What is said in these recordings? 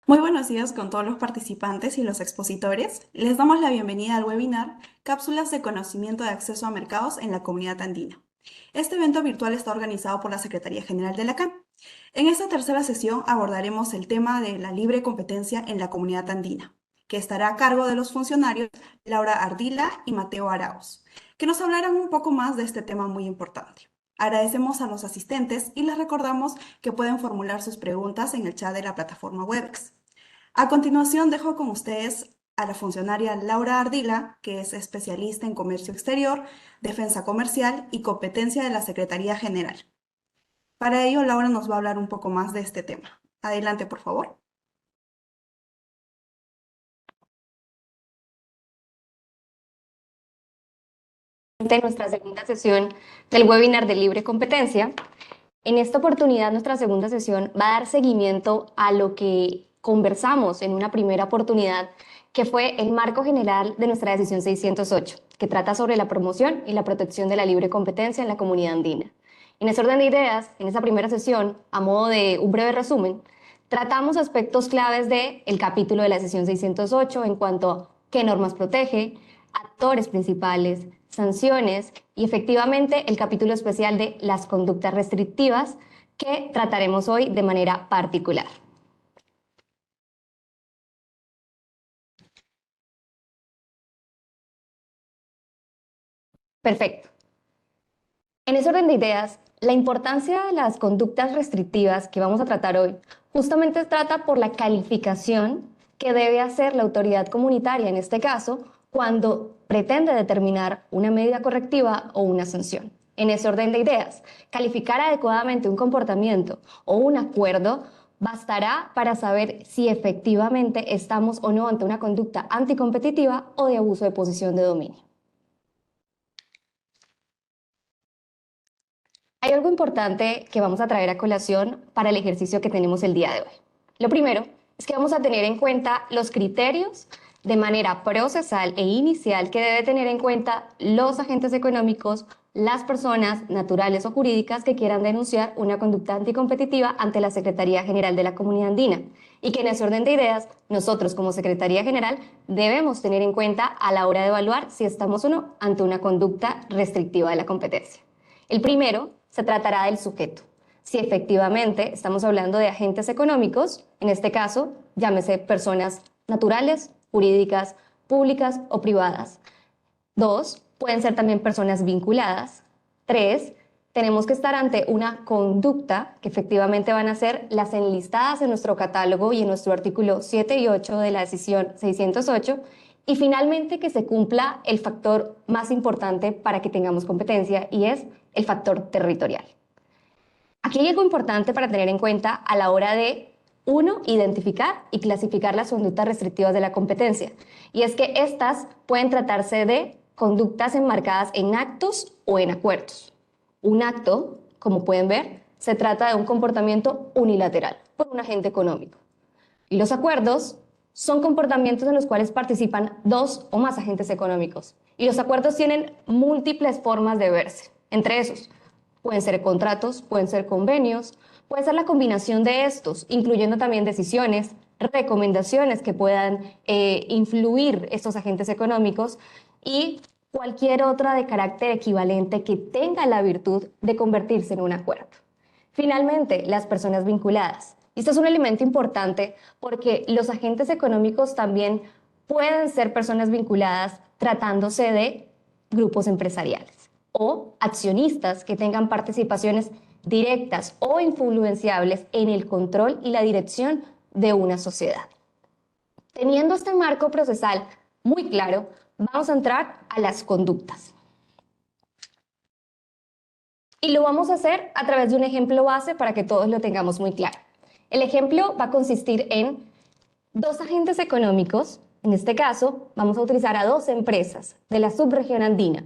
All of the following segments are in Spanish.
Muy buenos días con todos los participantes y los expositores. Les damos la bienvenida al webinar Cápsulas de conocimiento de acceso a mercados en la comunidad andina. Este evento virtual está organizado por la Secretaría General de la CAN. En esta tercera sesión abordaremos el tema de la libre competencia en la comunidad andina, que estará a cargo de los funcionarios Laura Ardila y Mateo Arauz, que nos hablarán un poco más de este tema muy importante. Agradecemos a los asistentes y les recordamos que pueden formular sus preguntas en el chat de la plataforma Webex. A continuación, dejo con ustedes a la funcionaria Laura Ardila, que es especialista en comercio exterior, defensa comercial y competencia de la Secretaría General. Para ello, Laura nos va a hablar un poco más de este tema. Adelante, por favor. De nuestra segunda sesión del webinar de libre competencia. En esta oportunidad, nuestra segunda sesión va a dar seguimiento a lo que conversamos en una primera oportunidad, que fue el marco general de nuestra decisión 608, que trata sobre la promoción y la protección de la libre competencia en la comunidad andina. En ese orden de ideas, en esa primera sesión, a modo de un breve resumen, tratamos aspectos claves del capítulo de la sesión 608 en cuanto a qué normas protege, actores principales, sanciones y efectivamente el capítulo especial de las conductas restrictivas que trataremos hoy de manera particular. Perfecto. En ese orden de ideas, la importancia de las conductas restrictivas que vamos a tratar hoy justamente trata por la calificación que debe hacer la autoridad comunitaria, en este caso, cuando pretende determinar una medida correctiva o una sanción. En ese orden de ideas, calificar adecuadamente un comportamiento o un acuerdo bastará para saber si efectivamente estamos o no ante una conducta anticompetitiva o de abuso de posición de dominio. Hay algo importante que vamos a traer a colación para el ejercicio que tenemos el día de hoy. Lo primero es que vamos a tener en cuenta los criterios de manera procesal e inicial que debe tener en cuenta los agentes económicos, las personas naturales o jurídicas que quieran denunciar una conducta anticompetitiva ante la Secretaría General de la Comunidad Andina y que en ese orden de ideas nosotros como Secretaría General debemos tener en cuenta a la hora de evaluar si estamos o no ante una conducta restrictiva de la competencia. El primero se tratará del sujeto. Si efectivamente estamos hablando de agentes económicos, en este caso, llámese personas naturales, jurídicas, públicas o privadas. Dos, pueden ser también personas vinculadas. Tres, tenemos que estar ante una conducta que efectivamente van a ser las enlistadas en nuestro catálogo y en nuestro artículo 7 y 8 de la decisión 608. Y finalmente que se cumpla el factor más importante para que tengamos competencia y es el factor territorial. Aquí hay algo importante para tener en cuenta a la hora de, uno, identificar y clasificar las conductas restrictivas de la competencia. Y es que estas pueden tratarse de conductas enmarcadas en actos o en acuerdos. Un acto, como pueden ver, se trata de un comportamiento unilateral por un agente económico. Y los acuerdos son comportamientos en los cuales participan dos o más agentes económicos. Y los acuerdos tienen múltiples formas de verse. Entre esos, pueden ser contratos, pueden ser convenios, puede ser la combinación de estos, incluyendo también decisiones, recomendaciones que puedan influir estos agentes económicos y cualquier otra de carácter equivalente que tenga la virtud de convertirse en un acuerdo. Finalmente, las personas vinculadas. Esto es un elemento importante porque los agentes económicos también pueden ser personas vinculadas tratándose de grupos empresariales o accionistas que tengan participaciones directas o influenciables en el control y la dirección de una sociedad. Teniendo este marco procesal muy claro, vamos a entrar a las conductas. Y lo vamos a hacer a través de un ejemplo base para que todos lo tengamos muy claro. El ejemplo va a consistir en dos agentes económicos, en este caso vamos a utilizar a dos empresas de la subregión andina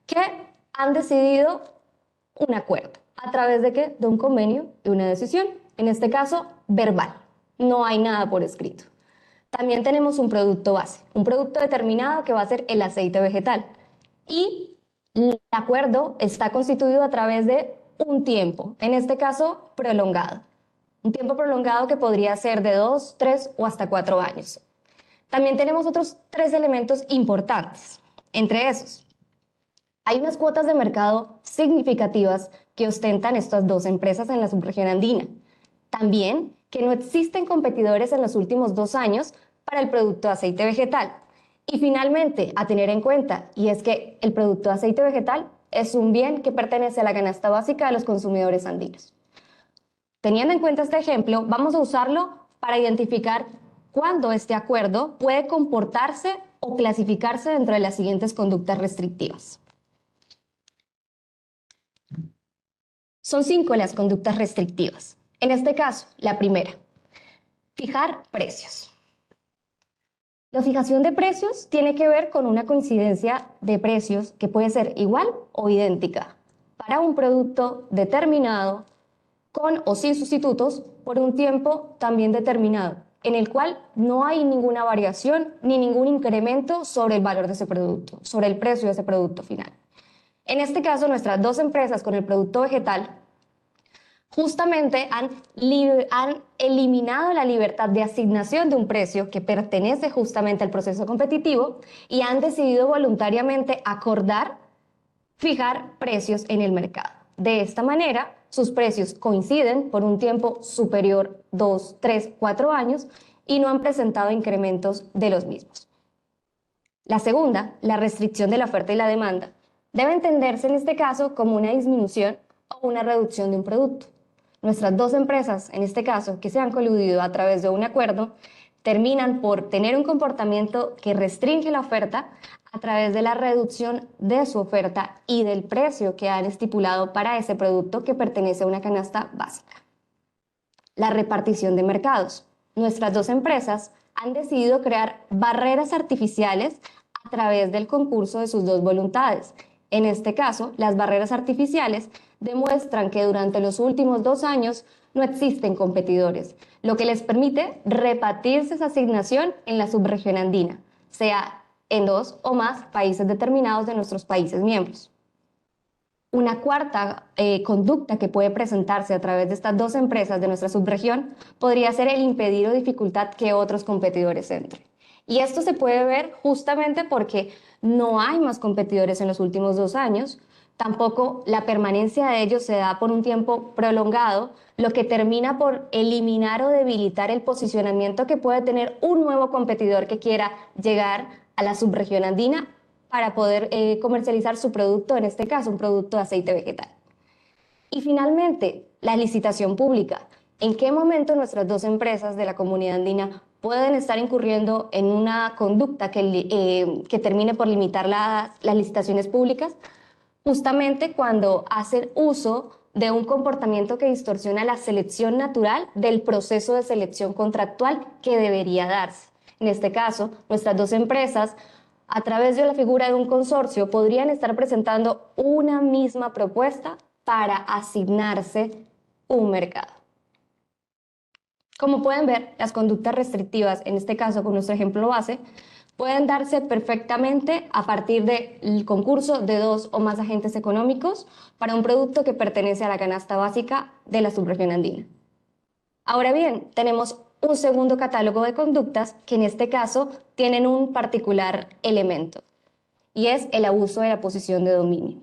que han decidido un acuerdo. ¿A través de qué? De un convenio, de una decisión, en este caso verbal. No hay nada por escrito. También tenemos un producto base, un producto determinado que va a ser el aceite vegetal. Y el acuerdo está constituido a través de un tiempo, en este caso prolongado. un tiempo prolongado que podría ser de 2, 3 o hasta 4 años. También tenemos otros 3 elementos importantes. Entre esos, hay unas cuotas de mercado significativas que ostentan estas 2 empresas en la subregión andina. También que no existen competidores en los últimos 2 años para el producto de aceite vegetal. Y finalmente, a tener en cuenta, y es que el producto de aceite vegetal es un bien que pertenece a la canasta básica de los consumidores andinos. Teniendo en cuenta este ejemplo, vamos a usarlo para identificar cuándo este acuerdo puede comportarse o clasificarse dentro de las siguientes conductas restrictivas. Son 5 las conductas restrictivas. En este caso, la primera, fijar precios. La fijación de precios tiene que ver con una coincidencia de precios que puede ser igual o idéntica para un producto determinado con o sin sustitutos por un tiempo también determinado, en el cual no hay ninguna variación ni ningún incremento sobre el valor de ese producto, sobre el precio de ese producto final. En este caso, nuestras 2 empresas con el producto vegetal justamente han eliminado la libertad de asignación de un precio que pertenece justamente al proceso competitivo y han decidido voluntariamente acordar fijar precios en el mercado. De esta manera, sus precios coinciden por un tiempo superior 2, 3, 4 años y no han presentado incrementos de los mismos. La segunda, la restricción de la oferta y la demanda, debe entenderse en este caso como una disminución o una reducción de un producto. Nuestras 2 empresas, en este caso, que se han coludido a través de un acuerdo, terminan por tener un comportamiento que restringe la oferta a través de la reducción de su oferta y del precio que han estipulado para ese producto que pertenece a una canasta básica. La repartición de mercados. Nuestras 2 empresas han decidido crear barreras artificiales a través del concurso de sus 2 voluntades. En este caso, las barreras artificiales demuestran que durante los últimos 2 años no existen competidores, lo que les permite repartirse esa asignación en la subregión andina, sea en 2 o más países determinados de nuestros países miembros. Una cuarta conducta que puede presentarse a través de estas 2 empresas de nuestra subregión podría ser el impedir o dificultar que otros competidores entren. Y esto se puede ver justamente porque no hay más competidores en los últimos 2 años, tampoco la permanencia de ellos se da por un tiempo prolongado, lo que termina por eliminar o debilitar el posicionamiento que puede tener un nuevo competidor que quiera llegar a la subregión andina para poder comercializar su producto, en este caso un producto de aceite vegetal. Y finalmente, la licitación pública. ¿En qué momento nuestras 2 empresas de la comunidad andina pueden estar incurriendo en una conducta que termine por limitar las licitaciones públicas? Justamente cuando hacen uso de un comportamiento que distorsiona la selección natural del proceso de selección contractual que debería darse. En este caso, nuestras 2 empresas, a través de la figura de un consorcio, podrían estar presentando una misma propuesta para asignarse un mercado. Como pueden ver, las conductas restrictivas, en este caso con nuestro ejemplo base, pueden darse perfectamente a partir del concurso de 2 o más agentes económicos para un producto que pertenece a la canasta básica de la subregión andina. Ahora bien, tenemos un segundo catálogo de conductas que en este caso tienen un particular elemento y es el abuso de la posición de dominio.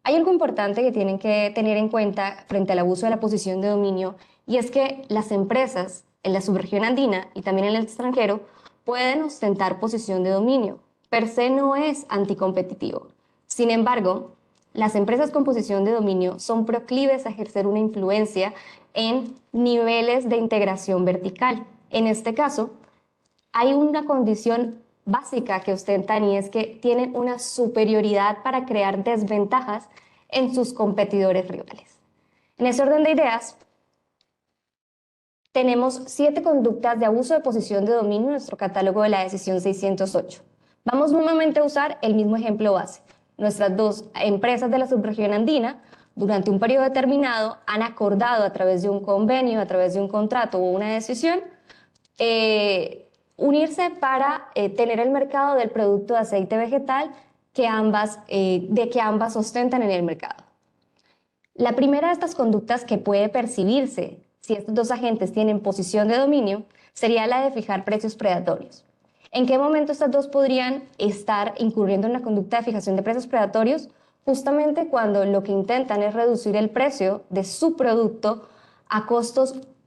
Hay algo importante que tienen que tener en cuenta frente al abuso de la posición de dominio y es que las empresas en la subregión andina y también en el extranjero pueden ostentar posición de dominio. Per se no es anticompetitivo. Sin embargo, las empresas con posición de dominio son proclives a ejercer una influencia en niveles de integración vertical. En este caso, hay una condición básica que ostentan y es que tienen una superioridad para crear desventajas en sus competidores rivales. En ese orden de ideas, tenemos 7 conductas de abuso de posición de dominio en nuestro catálogo de la decisión 608. Vamos nuevamente a usar el mismo ejemplo base. Nuestras 2 empresas de la subregión andina, durante un periodo determinado, han acordado a través de un convenio, a través de un contrato o una decisión, unirse para tener el mercado del producto de aceite vegetal que ambas ostentan en el mercado. La primera de estas conductas que puede percibirse si estos dos agentes tienen posición de dominio, sería la de fijar precios predatorios. ¿En qué momento estas dos podrían estar incurriendo en la conducta de fijación de precios predatorios? Justamente cuando lo que intentan es reducir el precio de su producto a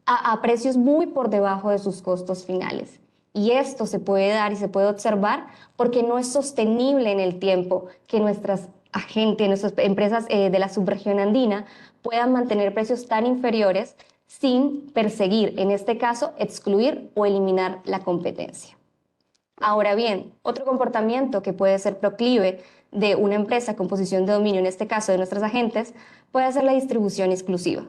a precios muy por debajo de sus costos finales. Y esto se puede dar y se puede observar porque no es sostenible en el tiempo que nuestras agentes, nuestras empresas de la subregión andina puedan mantener precios tan inferiores sin perseguir, en este caso, excluir o eliminar la competencia. Ahora bien, otro comportamiento que puede ser proclive de una empresa con posición de dominio, en este caso de nuestros agentes, puede ser la distribución exclusiva.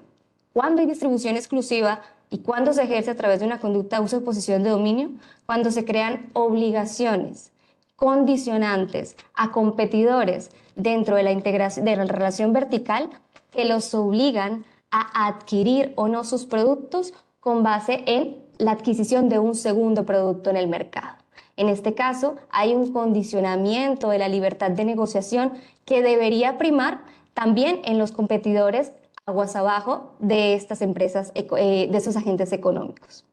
¿Cuándo hay distribución exclusiva y cuándo se ejerce a través de una conducta de uso de posición de dominio? Cuando se crean obligaciones condicionantes a competidores dentro de la integración de la relación vertical que los obligan a adquirir o no sus productos con base en la adquisición de un segundo producto en el mercado. En este caso, hay un condicionamiento de la libertad de negociación que debería primar también en los competidores aguas abajo de estas empresas, de esos agentes económicos.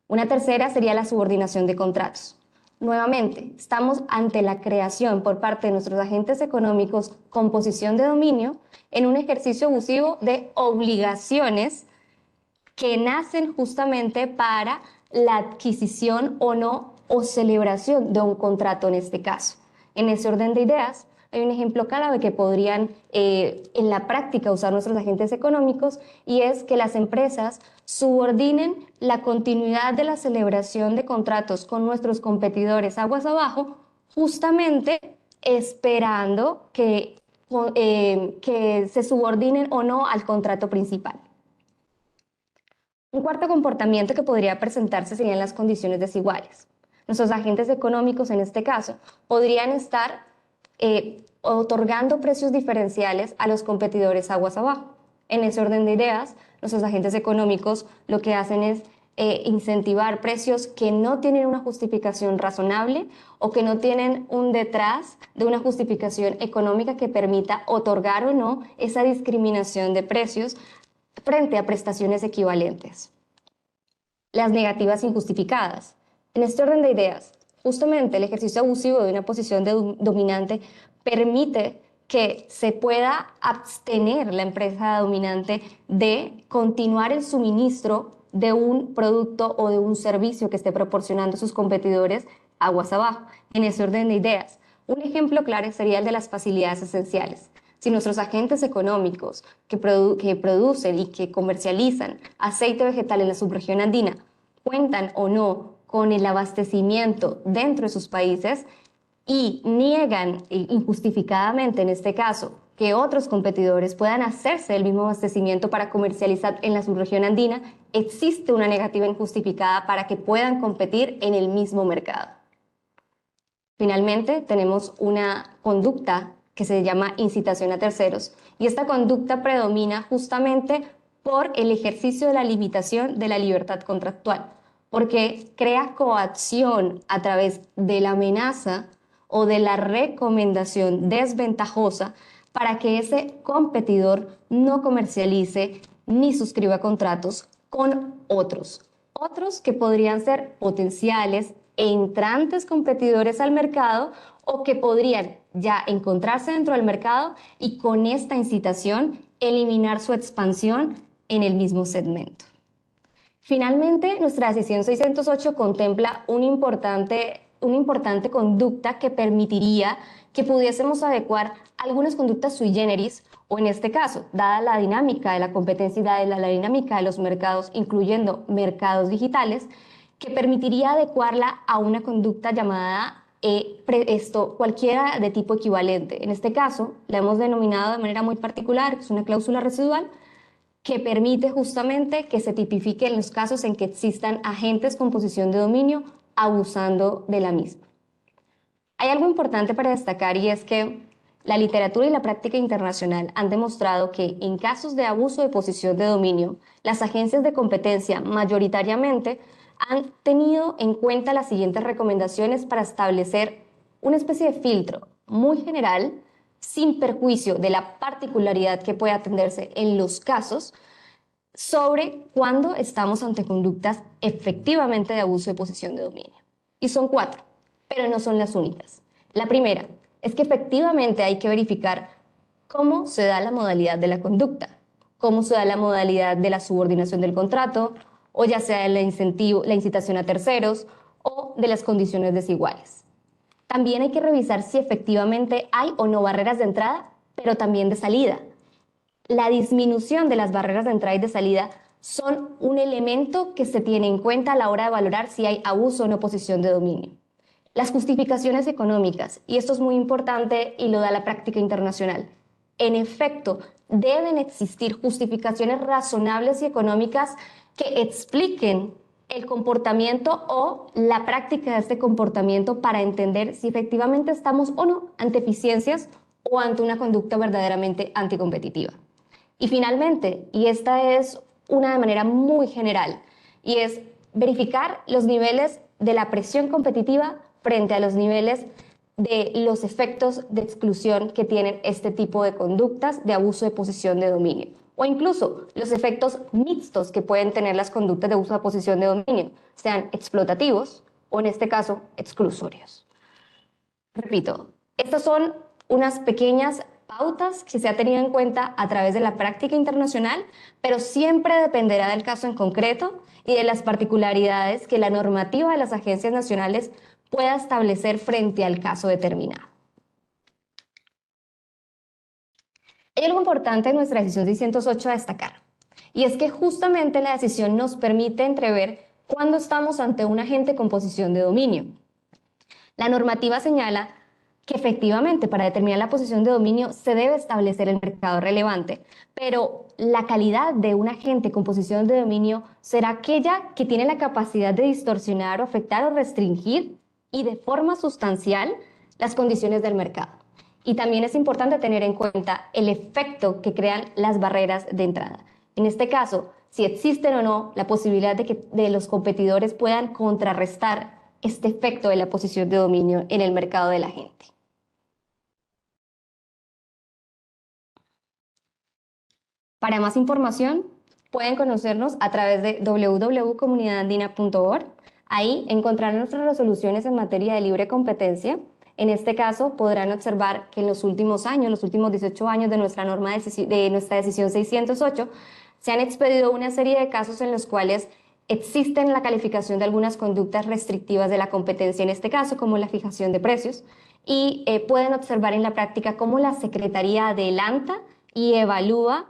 Una tercera sería la subordinación de contratos. Nuevamente, estamos ante la creación por parte de nuestros agentes económicos con posición de dominio en un ejercicio abusivo de obligaciones que nacen justamente para la adquisición o no o celebración de un contrato en este caso. En ese orden de ideas, hay un ejemplo clave que podrían en la práctica usar nuestros agentes económicos y es que las empresas subordinen la continuidad de la celebración de contratos con nuestros competidores aguas abajo, justamente esperando que se subordinen o no al contrato principal. Un cuarto comportamiento que podría presentarse serían las condiciones desiguales. Nuestros agentes económicos, en este caso, podrían estar otorgando precios diferenciales a los competidores aguas abajo. En ese orden de ideas, nuestros agentes económicos lo que hacen es incentivar precios que no tienen una justificación razonable o que no tienen un detrás de una justificación económica que permita otorgar o no esa discriminación de precios frente a prestaciones equivalentes. Las negativas injustificadas. En este orden de ideas, justamente el ejercicio abusivo de una posición dominante permite que se pueda abstener la empresa dominante de continuar el suministro de un producto o de un servicio que esté proporcionando a sus competidores aguas abajo. En ese orden de ideas, un ejemplo claro sería el de las facilidades esenciales. Si nuestros agentes económicos que producen y que comercializan aceite vegetal en la subregión andina cuentan o no con el abastecimiento dentro de sus países y niegan injustificadamente, en este caso, que otros competidores puedan hacerse el mismo abastecimiento para comercializar en la subregión andina, existe una negativa injustificada para que puedan competir en el mismo mercado. Finalmente, tenemos una conducta que se llama incitación a terceros, y esta conducta predomina justamente por el ejercicio de la limitación de la libertad contractual, porque crea coacción a través de la amenaza o de la recomendación desventajosa para que ese competidor no comercialice ni suscriba contratos con otros que podrían ser potenciales entrantes competidores al mercado o que podrían ya encontrarse dentro del mercado y con esta incitación eliminar su expansión en el mismo segmento. Finalmente, nuestra decisión 608 contempla una importante conducta que permitiría que pudiésemos adecuar algunas conductas sui generis o en este caso, dada la dinámica de la competencia y dada la dinámica de los mercados, incluyendo mercados digitales, que permitiría adecuarla a una conducta llamada cualquiera de tipo equivalente. En este caso, la hemos denominado de manera muy particular, que es una cláusula residual, que permite justamente que se tipifiquen los casos en que existan agentes con posición de dominio abusando de la misma. Hay algo importante para destacar y es que la literatura y la práctica internacional han demostrado que en casos de abuso de posición de dominio, las agencias de competencia mayoritariamente han tenido en cuenta las siguientes recomendaciones para establecer una especie de filtro muy general, sin perjuicio de la particularidad que puede atenderse en los casos, sobre cuándo estamos ante conductas efectivamente de abuso de posición de dominio. Y son 4, pero no son las únicas. La primera es que efectivamente hay que verificar cómo se da la modalidad de la conducta, cómo se da la modalidad de la subordinación del contrato, o ya sea el incentivo, la incitación a terceros o de las condiciones desiguales. También hay que revisar si efectivamente hay o no barreras de entrada, pero también de salida. La disminución de las barreras de entrada y de salida son un elemento que se tiene en cuenta a la hora de valorar si hay abuso o no posición de dominio. Las justificaciones económicas, y esto es muy importante y lo da la práctica internacional, en efecto, deben existir justificaciones razonables y económicas que expliquen el comportamiento o la práctica de este comportamiento para entender si efectivamente estamos o no ante eficiencias o ante una conducta verdaderamente anticompetitiva. Y finalmente, y esta es una de manera muy general, y es verificar los niveles de la presión competitiva frente a los niveles de los efectos de exclusión que tienen este tipo de conductas de abuso de posición de dominio, o incluso los efectos mixtos que pueden tener las conductas de abuso de posición de dominio, sean explotativos o en este caso exclusorios. Repito, estas son unas pequeñas pautas que se ha tenido en cuenta a través de la práctica internacional, pero siempre dependerá del caso en concreto y de las particularidades que la normativa de las agencias nacionales pueda establecer frente al caso determinado. Hay algo importante en nuestra decisión 608 a destacar, y es que justamente la decisión nos permite entrever cuándo estamos ante un agente con posición de dominio. La normativa señala que efectivamente para determinar la posición de dominio se debe establecer el mercado relevante, pero la calidad de un agente con posición de dominio será aquella que tiene la capacidad de distorsionar o afectar o restringir y de forma sustancial las condiciones del mercado. Y también es importante tener en cuenta el efecto que crean las barreras de entrada. En este caso, si existen o no la posibilidad de que los competidores puedan contrarrestar este efecto de la posición de dominio en el mercado de la gente. Para más información, pueden conocernos a través de www.comunidadandina.org. Ahí encontrarán nuestras resoluciones en materia de libre competencia. En este caso, podrán observar que en los últimos años, los últimos 18 años de nuestra nuestra decisión 608, se han expedido una serie de casos en los cuales existen la calificación de algunas conductas restrictivas de la competencia, en este caso, como la fijación de precios, y pueden observar en la práctica cómo la Secretaría adelanta y evalúa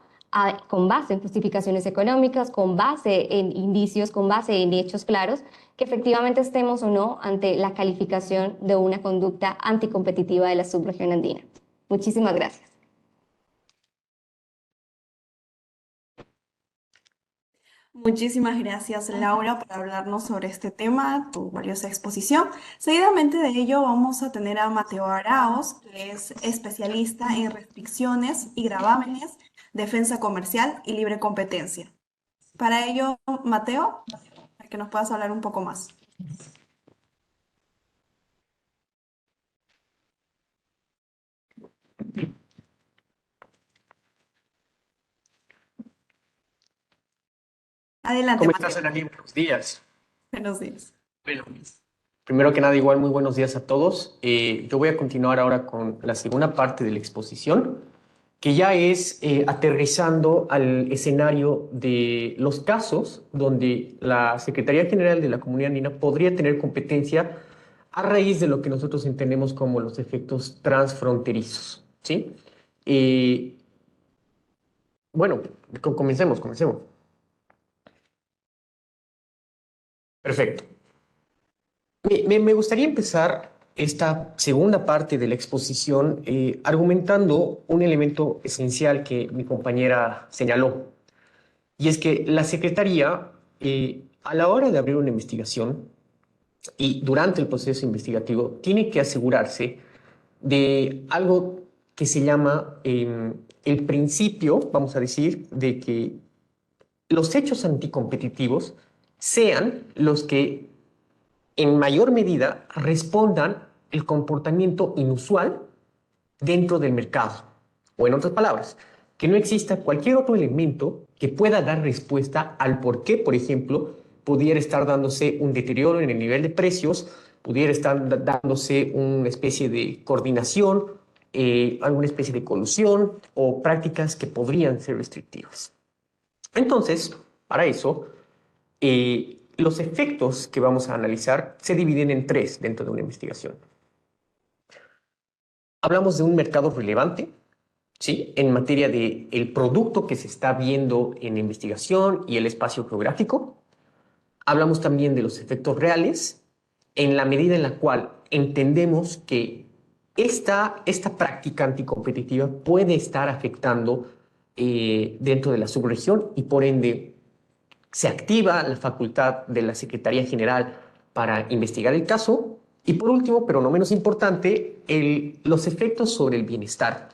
con base en justificaciones económicas, con base en indicios, con base en hechos claros, que efectivamente estemos o no ante la calificación de una conducta anticompetitiva de la subregión andina. Muchísimas gracias. Muchísimas gracias, Laura, por hablarnos sobre este tema, tu valiosa exposición. Seguidamente de ello vamos a tener a Mateo Araos, que es especialista en restricciones y gravámenes, defensa comercial y libre competencia. Para ello, Mateo, para que nos puedas hablar un poco más. Adelante, ¿Cómo Mateo. estás, Anani? Buenos días. Buenos días. Bueno, primero que nada, igual muy buenos días a todos. Yo voy a continuar ahora con la segunda parte de la exposición, que ya es aterrizando al escenario de los casos donde la Secretaría General de la Comunidad Andina podría tener competencia a raíz de lo que nosotros entendemos como los efectos transfronterizos, ¿sí? Eh, bueno, comencemos. Perfecto. Me gustaría empezar esta segunda parte de la exposición argumentando un elemento esencial que mi compañera señaló, y es que la Secretaría, a la hora de abrir una investigación y durante el proceso investigativo, tiene que asegurarse de algo que se llama el principio, vamos a decir, de que los hechos anticompetitivos sean los que en mayor medida respondan el comportamiento inusual dentro del mercado. O en otras palabras, que no exista cualquier otro elemento que pueda dar respuesta al por qué, por ejemplo, pudiera estar dándose un deterioro en el nivel de precios, pudiera estar dándose una especie de coordinación, alguna especie de colusión o prácticas que podrían ser restrictivas. Entonces, para eso, los efectos que vamos a analizar se dividen en tres dentro de una investigación. Hablamos de un mercado relevante, ¿sí? En materia de el producto que se está viendo en investigación y el espacio geográfico. Hablamos también de los efectos reales, en la medida en la cual entendemos que esta práctica anticompetitiva puede estar afectando dentro de la subregión y por ende se activa la facultad de la Secretaría General para investigar el caso. Y por último, pero no menos importante, los efectos sobre el bienestar.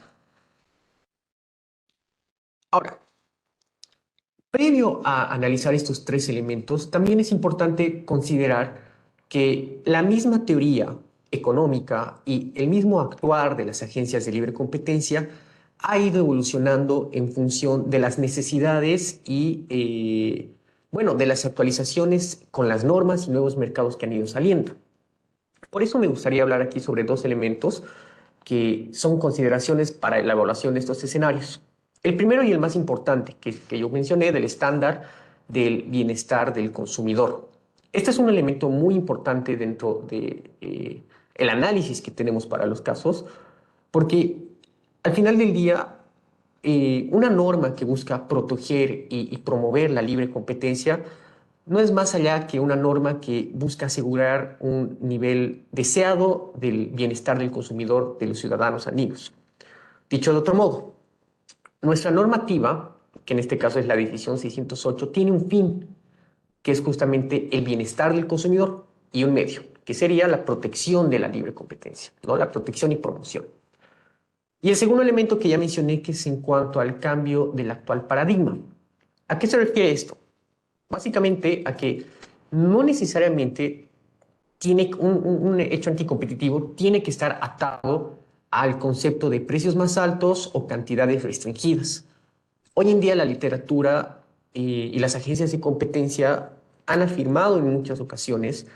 Ahora, previo a analizar estos tres elementos, también es importante considerar que la misma teoría económica y el mismo actuar de las agencias de libre competencia ha ido evolucionando en función de las necesidades y, bueno, de las actualizaciones con las normas y nuevos mercados que han ido saliendo. Por eso me gustaría hablar aquí sobre dos elementos que son consideraciones para la evaluación de estos escenarios. El primero y el más importante que yo mencioné del estándar del bienestar del consumidor. Este es un elemento muy importante dentro de, el análisis que tenemos para los casos, porque al final del día, una norma que busca proteger y promover la libre competencia no es más allá que una norma que busca asegurar un nivel deseado del bienestar del consumidor, de los ciudadanos andinos. Dicho de otro modo, nuestra normativa, que en este caso es la Decisión 608, tiene un fin, que es justamente el bienestar del consumidor, y un medio, que sería la protección de la libre competencia, ¿no? La protección y promoción. Y el segundo elemento que ya mencioné, que es en cuanto al cambio del actual paradigma. ¿A qué se refiere esto? Básicamente a que no necesariamente tiene un hecho anticompetitivo tiene que estar atado al concepto de precios más altos o cantidades restringidas. Hoy en día la literatura y las agencias de competencia han afirmado en muchas ocasiones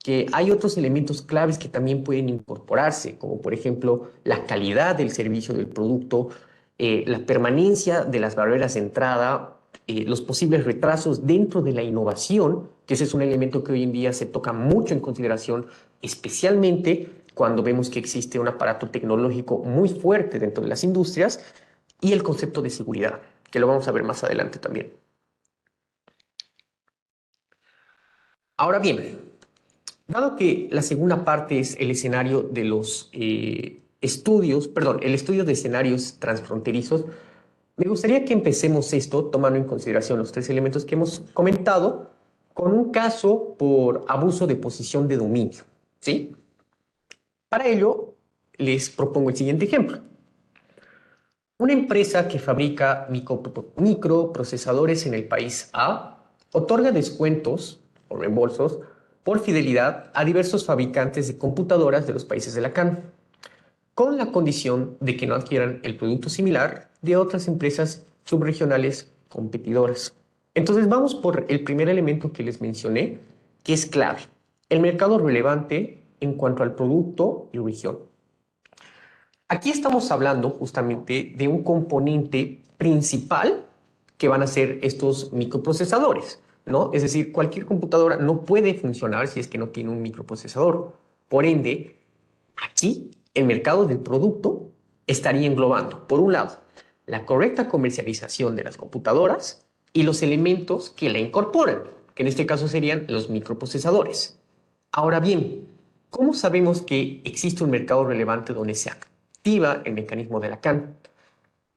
que hay otros elementos claves que también pueden incorporarse, como por ejemplo la calidad del servicio del producto, la permanencia de las barreras de entrada, los posibles retrasos dentro de la innovación, que ese es un elemento que hoy en día se toca mucho en consideración, especialmente cuando vemos que existe un aparato tecnológico muy fuerte dentro de las industrias, y el concepto de seguridad, que lo vamos a ver más adelante también. Ahora bien, dado que la segunda parte es el escenario de los el estudio de escenarios transfronterizos, me gustaría que empecemos esto tomando en consideración los tres elementos que hemos comentado con un caso por abuso de posición de dominio, ¿sí? Para ello, les propongo el siguiente ejemplo. Una empresa que fabrica microprocesadores en el país A otorga descuentos o reembolsos por fidelidad a diversos fabricantes de computadoras de los países de la CAN, con la condición de que no adquieran el producto similar de otras empresas subregionales competidoras. Entonces vamos por el primer elemento que les mencioné, que es clave, el mercado relevante en cuanto al producto y región. Aquí estamos hablando justamente de un componente principal que van a ser estos microprocesadores, ¿no? Es decir, cualquier computadora no puede funcionar si es que no tiene un microprocesador. Por ende, aquí el mercado del producto estaría englobando, por un lado, la correcta comercialización de las computadoras y los elementos que la incorporan, que en este caso serían los microprocesadores. Ahora bien, ¿cómo sabemos que existe un mercado relevante donde se activa el mecanismo de Lacan?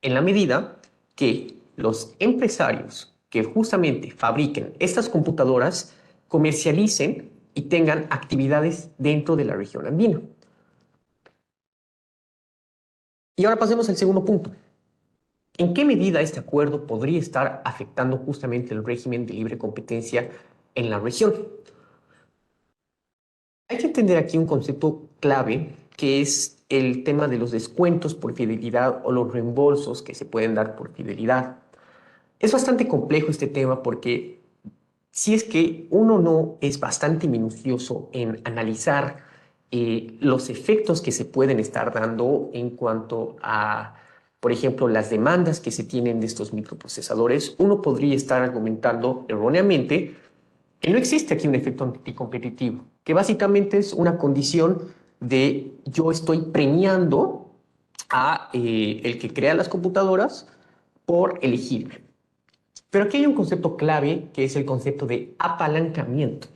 En la medida que los empresarios que justamente fabriquen estas computadoras comercialicen y tengan actividades dentro de la región andina. Y ahora pasemos al segundo punto. ¿En qué medida este acuerdo podría estar afectando justamente el régimen de libre competencia en la región? Hay que entender aquí un concepto clave que es el tema de los descuentos por fidelidad o los reembolsos que se pueden dar por fidelidad. Es bastante complejo este tema porque si es que uno no es bastante minucioso en analizar los efectos que se pueden estar dando en cuanto a, por ejemplo, las demandas que se tienen de estos microprocesadores, uno podría estar argumentando erróneamente que no existe aquí un efecto anticompetitivo, que básicamente es una condición de yo estoy premiando a el que crea las computadoras por elegirme. Pero aquí hay un concepto clave que es el concepto de apalancamiento.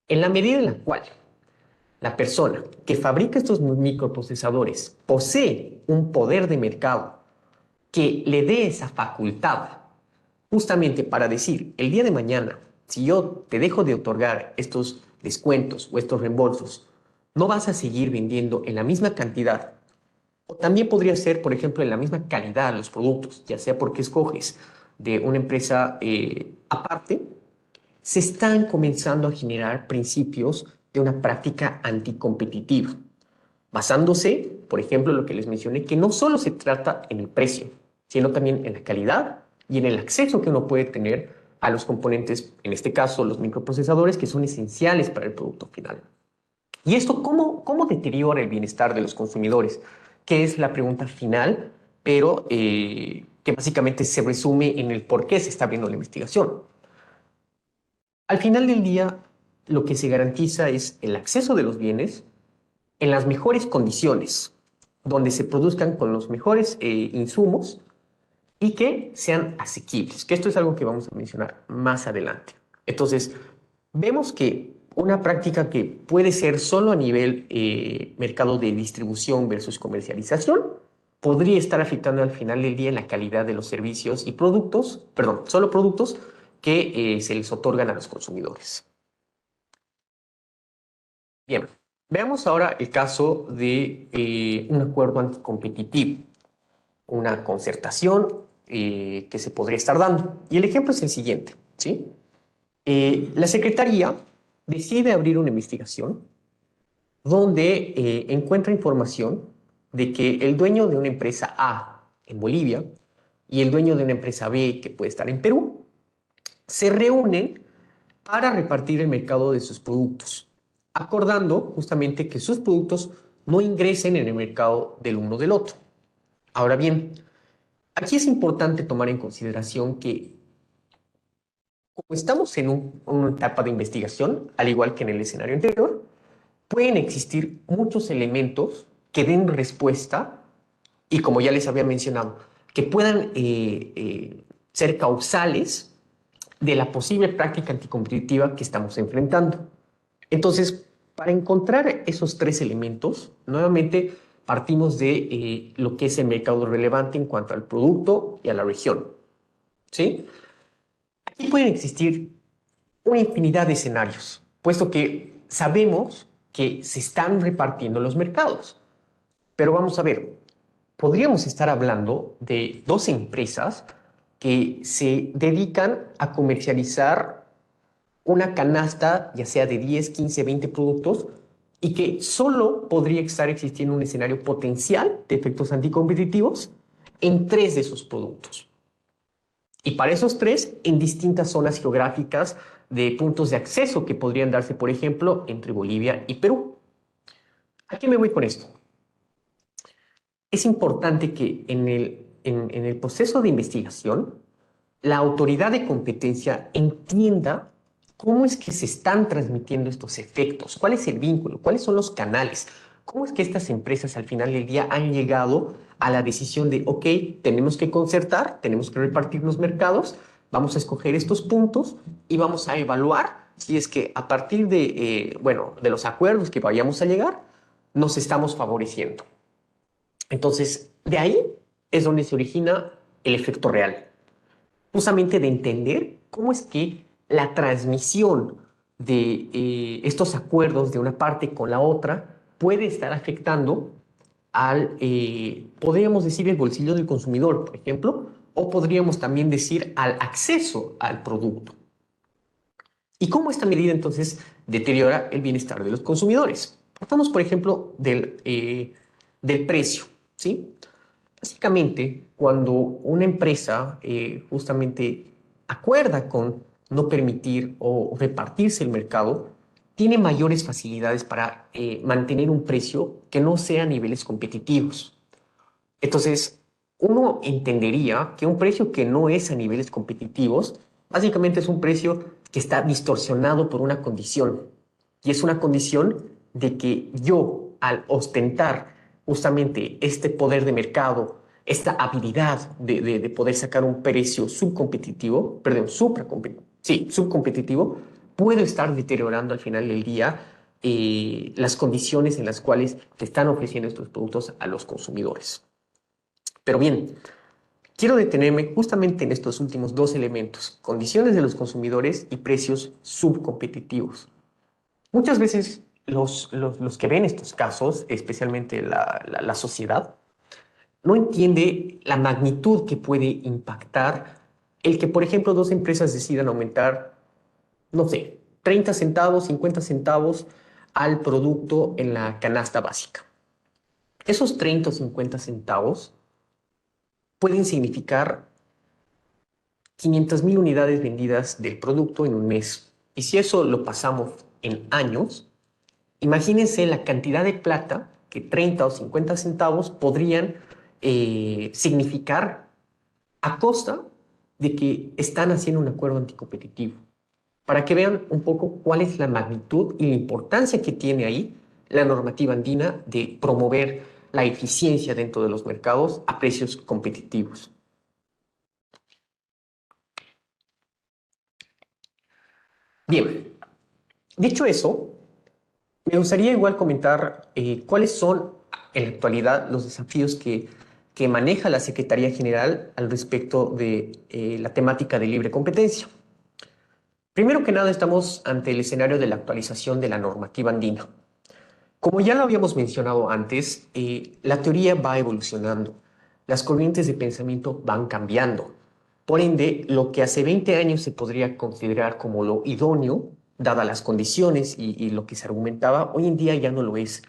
En la medida en la cual la persona que fabrica estos microprocesadores posee un poder de mercado que le dé esa facultad justamente para decir, el día de mañana, si yo te dejo de otorgar estos descuentos o estos reembolsos, no vas a seguir vendiendo en la misma cantidad. O también podría ser, por ejemplo, en la misma calidad los productos, ya sea porque escoges de una empresa aparte, se están comenzando a generar principios de una práctica anticompetitiva, basándose, por ejemplo, en lo que les mencioné, que no solo se trata en el precio, sino también en la calidad y en el acceso que uno puede tener a los componentes, en este caso los microprocesadores, que son esenciales para el producto final. ¿Y esto cómo deteriora el bienestar de los consumidores? Que es la pregunta final, pero que básicamente se resume en el por qué se está abriendo la investigación. Al final del día, lo que se garantiza es el acceso de los bienes en las mejores condiciones, donde se produzcan con los mejores insumos y que sean asequibles, que esto es algo que vamos a mencionar más adelante. Entonces, vemos que una práctica que puede ser solo a nivel mercado de distribución versus comercialización, podría estar afectando al final del día en la calidad de los servicios y productos, perdón, solo productos que se les otorgan a los consumidores. Bien, veamos ahora el caso de un acuerdo anticompetitivo, una concertación que se podría estar dando. Y el ejemplo es el siguiente, ¿sí? La Secretaría decide abrir una investigación donde encuentra información de que el dueño de una empresa A en Bolivia y el dueño de una empresa B que puede estar en Perú se reúnen para repartir el mercado de sus productos, acordando justamente que sus productos no ingresen en el mercado del uno del otro. Ahora bien, aquí es importante tomar en consideración que como estamos en una etapa de investigación, al igual que en el escenario anterior, pueden existir muchos elementos que den respuesta y, como ya les había mencionado, que puedan ser causales de la posible práctica anticompetitiva que estamos enfrentando. Entonces, para encontrar esos tres elementos, nuevamente partimos de lo que es el mercado relevante en cuanto al producto y a la región. ¿Sí? Aquí pueden existir una infinidad de escenarios, puesto que sabemos que se están repartiendo los mercados. Pero vamos a ver, podríamos estar hablando de dos empresas que se dedican a comercializar una canasta, ya sea de 10, 15, 20 productos, y que solo podría estar existiendo un escenario potencial de efectos anticompetitivos en tres de esos productos. Y para esos tres, en distintas zonas geográficas de puntos de acceso que podrían darse, por ejemplo, entre Bolivia y Perú. ¿A qué me voy con esto? Es importante que en el proceso de investigación, la autoridad de competencia entienda cómo es que se están transmitiendo estos efectos, cuál es el vínculo, cuáles son los canales, cómo es que estas empresas al final del día han llegado a la decisión de, ok, tenemos que concertar, tenemos que repartir los mercados, vamos a escoger estos puntos y vamos a evaluar si es que a partir de, bueno, de los acuerdos que vayamos a llegar, nos estamos favoreciendo. Entonces, de ahí es donde se origina el efecto real, justamente de entender cómo es que la transmisión de estos acuerdos de una parte con la otra puede estar afectando al, podríamos decir, el bolsillo del consumidor, por ejemplo, o podríamos también decir al acceso al producto. ¿Y cómo esta medida entonces deteriora el bienestar de los consumidores? Partamos, por ejemplo, del precio, ¿sí? Básicamente, cuando una empresa justamente acuerda con no permitir o repartirse el mercado, tiene mayores facilidades para mantener un precio que no sea a niveles competitivos. Entonces, uno entendería que un precio que no es a niveles competitivos, básicamente es un precio que está distorsionado por una condición. Y es una condición de que yo, al ostentar justamente este poder de mercado, esta habilidad de poder sacar un precio subcompetitivo, perdón, sí, subcompetitivo, puedo estar deteriorando al final del día las condiciones en las cuales te están ofreciendo estos productos a los consumidores. Pero bien, quiero detenerme justamente en estos últimos dos elementos, condiciones de los consumidores y precios subcompetitivos. Muchas veces los que ven estos casos, especialmente la sociedad, no entiende la magnitud que puede impactar el que, por ejemplo, dos empresas decidan aumentar, no sé, 30 centavos, 50 centavos al producto en la canasta básica. Esos 30 o 50 centavos pueden significar 500,000 unidades vendidas del producto en un mes. Y si eso lo pasamos en años, imagínense la cantidad de plata que 30 o 50 centavos podrían significar a costa de que están haciendo un acuerdo anticompetitivo. Para que vean un poco cuál es la magnitud y la importancia que tiene ahí la normativa andina de promover la eficiencia dentro de los mercados a precios competitivos. Bien, dicho eso, me gustaría igual comentar cuáles son en la actualidad los desafíos que maneja la Secretaría General al respecto de la temática de libre competencia. Primero que nada, estamos ante el escenario de la actualización de la normativa andina. Como ya lo habíamos mencionado antes, la teoría va evolucionando, las corrientes de pensamiento van cambiando. Por ende, lo que hace 20 años se podría considerar como lo idóneo, dadas las condiciones y lo que se argumentaba, hoy en día ya no lo es.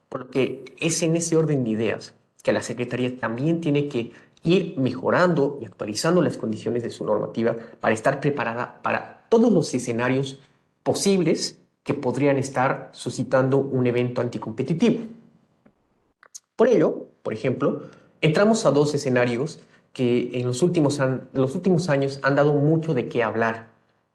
Por lo que es en ese orden de ideas que la Secretaría también tiene que ir mejorando y actualizando las condiciones de su normativa para estar preparada para todos los escenarios posibles que podrían estar suscitando un evento anticompetitivo. Por ello, por ejemplo, entramos a dos escenarios que en los últimos años han dado mucho de qué hablar,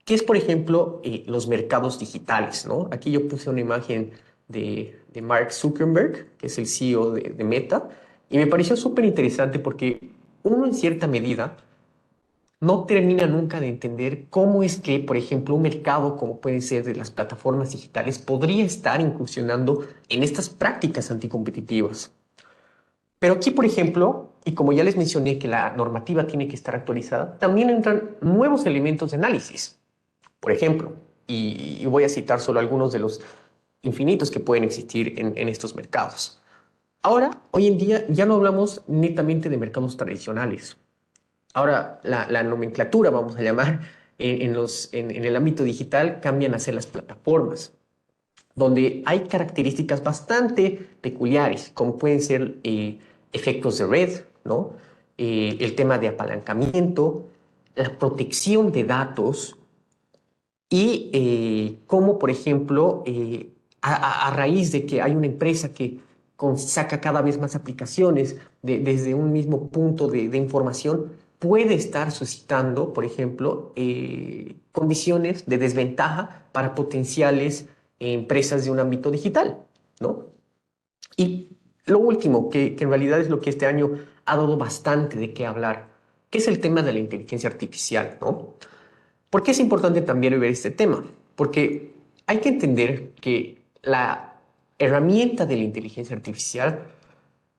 que es, por ejemplo, los mercados digitales, ¿no? Aquí yo puse una imagen de Mark Zuckerberg, que es el CEO de Meta, y me pareció súper interesante porque uno en cierta medida no termina nunca de entender cómo es que, por ejemplo, un mercado como puede ser de las plataformas digitales podría estar incursionando en estas prácticas anticompetitivas. Pero aquí, por ejemplo, y como ya les mencioné que la normativa tiene que estar actualizada, también entran nuevos elementos de análisis. Por ejemplo, y voy a citar solo algunos de los infinitos que pueden existir en estos mercados. Ahora, hoy en día, ya no hablamos netamente de mercados tradicionales. Ahora, la nomenclatura, vamos a llamar, en el ámbito digital, cambian a ser las plataformas, donde hay características bastante peculiares, como pueden ser efectos de red, ¿no? El tema de apalancamiento, la protección de datos y cómo, por ejemplo, a raíz de que hay una empresa que saca cada vez más aplicaciones desde un mismo punto de información, puede estar suscitando, por ejemplo, condiciones de desventaja para potenciales empresas de un ámbito digital, ¿no? Y lo último, que en realidad es lo que este año ha dado bastante de qué hablar, que es el tema de la inteligencia artificial, ¿no? ¿Por qué es importante también ver este tema? Porque hay que entender que la herramienta de la inteligencia artificial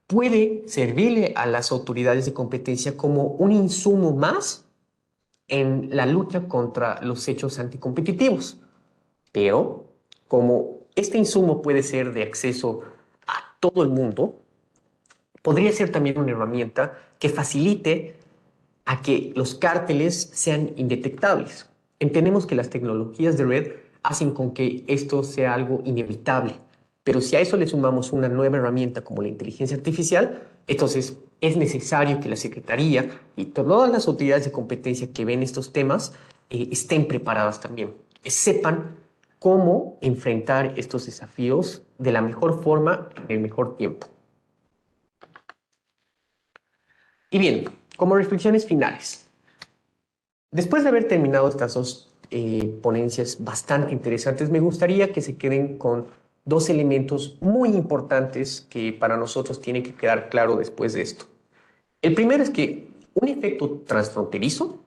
puede servirle a las autoridades de competencia como un insumo más en la lucha contra los hechos anticompetitivos. Pero como este insumo puede ser de acceso a todo el mundo, podría ser también una herramienta que facilite a que los cárteles sean indetectables. Entendemos que las tecnologías de red hacen con que esto sea algo inevitable, Pero si a eso le sumamos una nueva herramienta como la inteligencia artificial, entonces es necesario que la Secretaría y todas las autoridades de competencia que ven estos temas estén preparadas también, sepan cómo enfrentar estos desafíos de la mejor forma, en el mejor tiempo. Y bien, como reflexiones finales, después de haber terminado estas dos ponencias bastante interesantes, me gustaría que se queden con dos elementos muy importantes que para nosotros tienen que quedar claro después de esto. El primero es que un efecto transfronterizo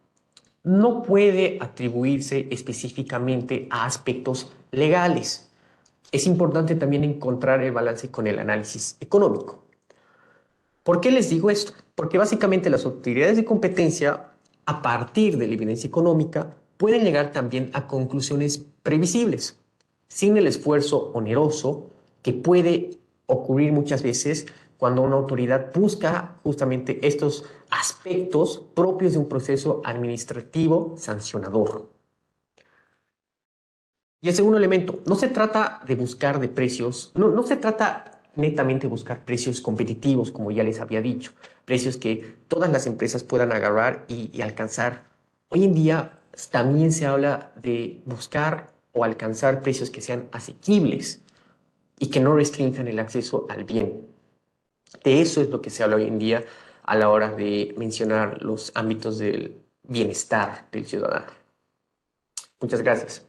no puede atribuirse específicamente a aspectos legales. Es importante también encontrar el balance con el análisis económico. ¿Por qué les digo esto? Porque básicamente las autoridades de competencia, a partir de la evidencia económica, pueden llegar también a conclusiones previsibles, sin el esfuerzo oneroso que puede ocurrir muchas veces cuando una autoridad busca justamente estos aspectos propios de un proceso administrativo sancionador. Y el segundo elemento, no se trata de buscar de precios, no se trata netamente de buscar precios competitivos, como ya les había dicho, precios que todas las empresas puedan agarrar y alcanzar. Hoy en día también se habla de buscar o alcanzar precios que sean asequibles y que no restrinjan el acceso al bien. De eso es lo que se habla hoy en día a la hora de mencionar los ámbitos del bienestar del ciudadano. Muchas gracias.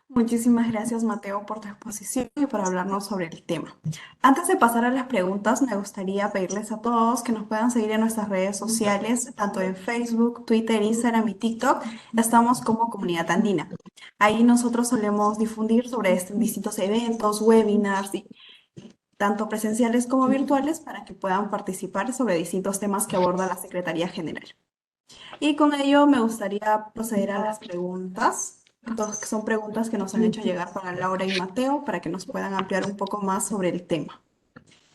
Muchísimas gracias, Mateo, por tu exposición y por hablarnos sobre el tema. Antes de pasar a las preguntas, me gustaría pedirles a todos que nos puedan seguir en nuestras redes sociales, tanto en Facebook, Twitter, Instagram y TikTok. Estamos como Comunidad Andina. Ahí nosotros solemos difundir sobre distintos eventos, webinars, tanto presenciales como virtuales, para que puedan participar sobre distintos temas que aborda la Secretaría General. Y con ello me gustaría proceder a las preguntas, que son preguntas que nos han hecho llegar para Laura y Mateo, para que nos puedan ampliar un poco más sobre el tema.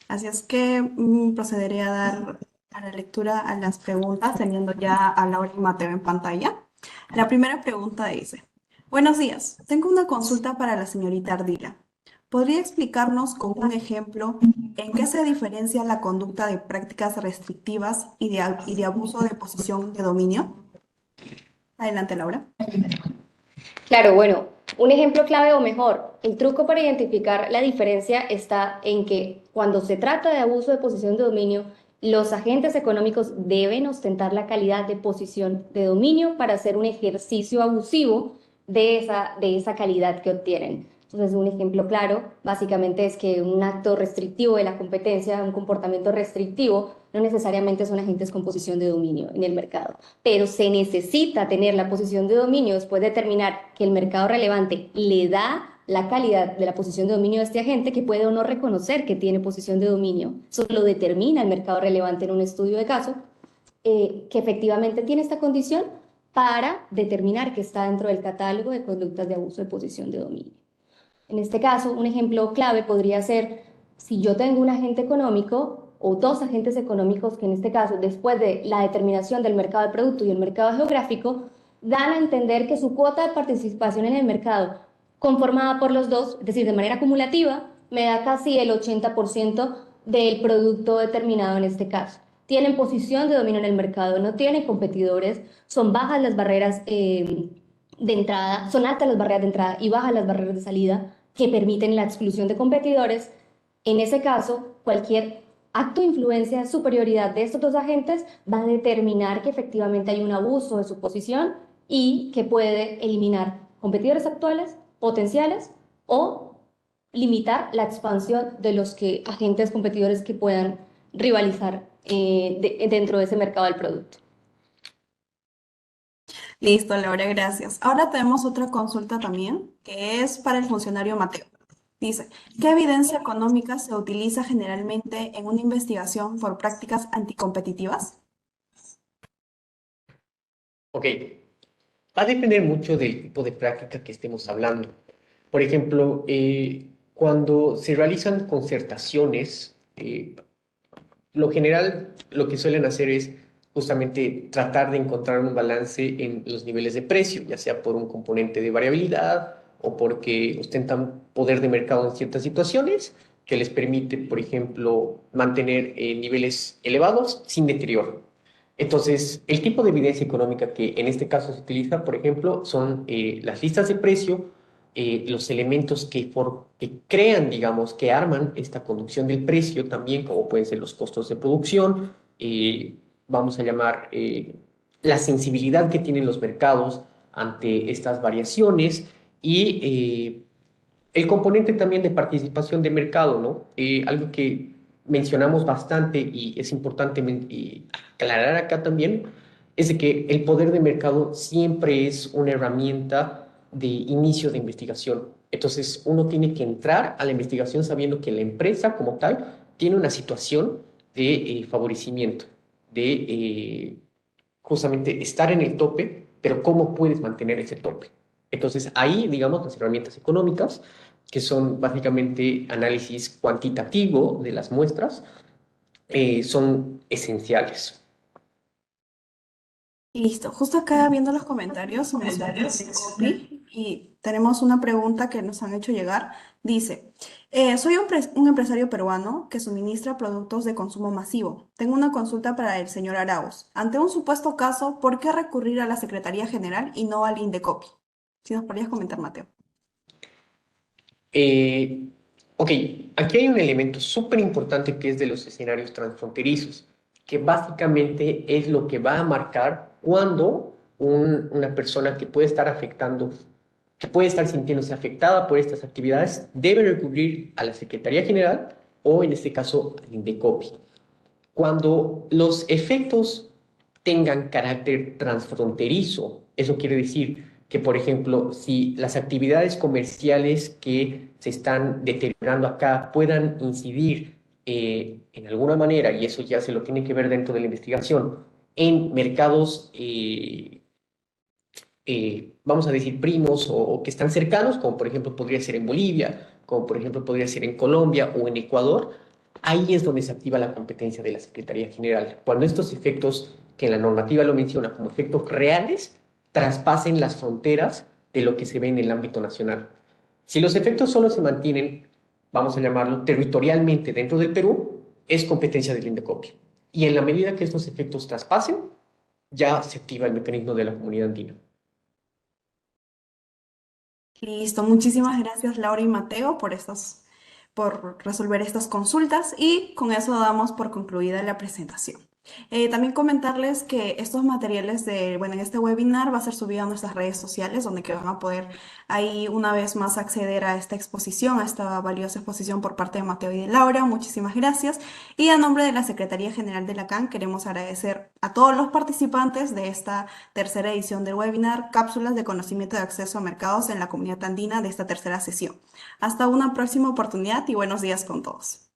Así es que procederé a dar a la lectura a las preguntas, teniendo ya a Laura y Mateo en pantalla. La primera pregunta dice: Buenos días, tengo una consulta para la señorita Ardila. ¿Podría explicarnos con un ejemplo en qué se diferencia la conducta de prácticas restrictivas y de abuso de posición de dominio? Adelante, Laura. Claro, bueno, un ejemplo clave o mejor, el truco para identificar la diferencia está en que cuando se trata de abuso de posición de dominio, los agentes económicos deben ostentar la calidad de posición de dominio para hacer un ejercicio abusivo de esa calidad que obtienen. Entonces, un ejemplo claro, básicamente es que un acto restrictivo de la competencia, un comportamiento restrictivo, no necesariamente son agentes con posición de dominio en el mercado, pero se necesita tener la posición de dominio después de determinar que el mercado relevante le da la calidad de la posición de dominio de este agente, que puede o no reconocer que tiene posición de dominio. Eso lo determina el mercado relevante en un estudio de caso, que efectivamente tiene esta condición para determinar que está dentro del catálogo de conductas de abuso de posición de dominio. En este caso, un ejemplo clave podría ser si yo tengo un agente económico o dos agentes económicos que en este caso, después de la determinación del mercado de producto y el mercado geográfico, dan a entender que su cuota de participación en el mercado, conformada por los dos, es decir, de manera acumulativa, me da casi el 80% del producto determinado en este caso. Tienen posición de dominio en el mercado, no tienen competidores, son bajas las barreras de entrada, son altas las barreras de entrada y bajas las barreras de salida que permiten la exclusión de competidores. En ese caso, cualquier acto de influencia de superioridad de estos dos agentes va a determinar que efectivamente hay un abuso de su posición y que puede eliminar competidores actuales, potenciales, o limitar la expansión de los agentes competidores que puedan rivalizar dentro de ese mercado del producto. Listo, Laura, gracias. Ahora tenemos otra consulta también, que es para el funcionario Mateo. Dice: ¿qué evidencia económica se utiliza generalmente en una investigación por prácticas anticompetitivas? Ok, va a depender mucho del tipo de práctica que estemos hablando. Por ejemplo, cuando se realizan concertaciones, lo general lo que suelen hacer es justamente tratar de encontrar un balance en los niveles de precio, ya sea por un componente de variabilidad o porque ostentan poder de mercado en ciertas situaciones que les permite, por ejemplo, mantener niveles elevados sin deterioro. Entonces, el tipo de evidencia económica que en este caso se utiliza, por ejemplo, son las listas de precio, los elementos que crean, digamos, que arman esta conducción del precio también, como pueden ser los costos de producción, vamos a llamar la sensibilidad que tienen los mercados ante estas variaciones y el componente también de participación de mercado, ¿no? Algo que mencionamos bastante y es importante aclarar acá también, es de que el poder de mercado siempre es una herramienta de inicio de investigación. Entonces, uno tiene que entrar a la investigación sabiendo que la empresa como tal tiene una situación de favorecimiento, de justamente estar en el tope, pero ¿cómo puedes mantener ese tope? Entonces, ahí, digamos, las herramientas económicas, que son básicamente análisis cuantitativo de las muestras, son esenciales. Listo, justo acá viendo los comentarios, somos un copy y tenemos una pregunta que nos han hecho llegar. Dice, soy un empresario peruano que suministra productos de consumo masivo. Tengo una consulta para el señor Arauz. Ante un supuesto caso, ¿por qué recurrir a la Secretaría General y no al Indecopi? Si nos podrías comentar, Mateo. Eh, ok, aquí hay un elemento súper importante que es de los escenarios transfronterizos, que básicamente es lo que va a marcar cuando una persona que puede estar afectando, que puede estar sintiéndose afectada por estas actividades, debe recurrir a la Secretaría General o en este caso al INDECOPI. Cuando los efectos tengan carácter transfronterizo, eso quiere decir que, por ejemplo, si las actividades comerciales que se están deteriorando acá puedan incidir en alguna manera, y eso ya se lo tiene que ver dentro de la investigación, en mercados, vamos a decir, primos o que están cercanos, como por ejemplo podría ser en Bolivia, como por ejemplo podría ser en Colombia o en Ecuador, ahí es donde se activa la competencia de la Secretaría General. Cuando estos efectos, que la normativa lo menciona como efectos reales, traspasen las fronteras de lo que se ve en el ámbito nacional. Si los efectos solo se mantienen, vamos a llamarlo, territorialmente dentro del Perú, es competencia del INDECOPI. Y en la medida que estos efectos traspasen, ya se activa el mecanismo de la comunidad andina. Listo, muchísimas gracias Laura y Mateo por resolver estas consultas y con eso damos por concluida la presentación. También comentarles que estos materiales bueno, en este webinar va a ser subido a nuestras redes sociales donde que van a poder ahí una vez más acceder a esta exposición, a esta valiosa exposición por parte de Mateo y de Laura. Muchísimas gracias. Y a nombre de la Secretaría General de la CAN queremos agradecer a todos los participantes de esta tercera edición del webinar Cápsulas de conocimiento de acceso a mercados en la comunidad andina de esta tercera sesión. Hasta una próxima oportunidad y buenos días con todos.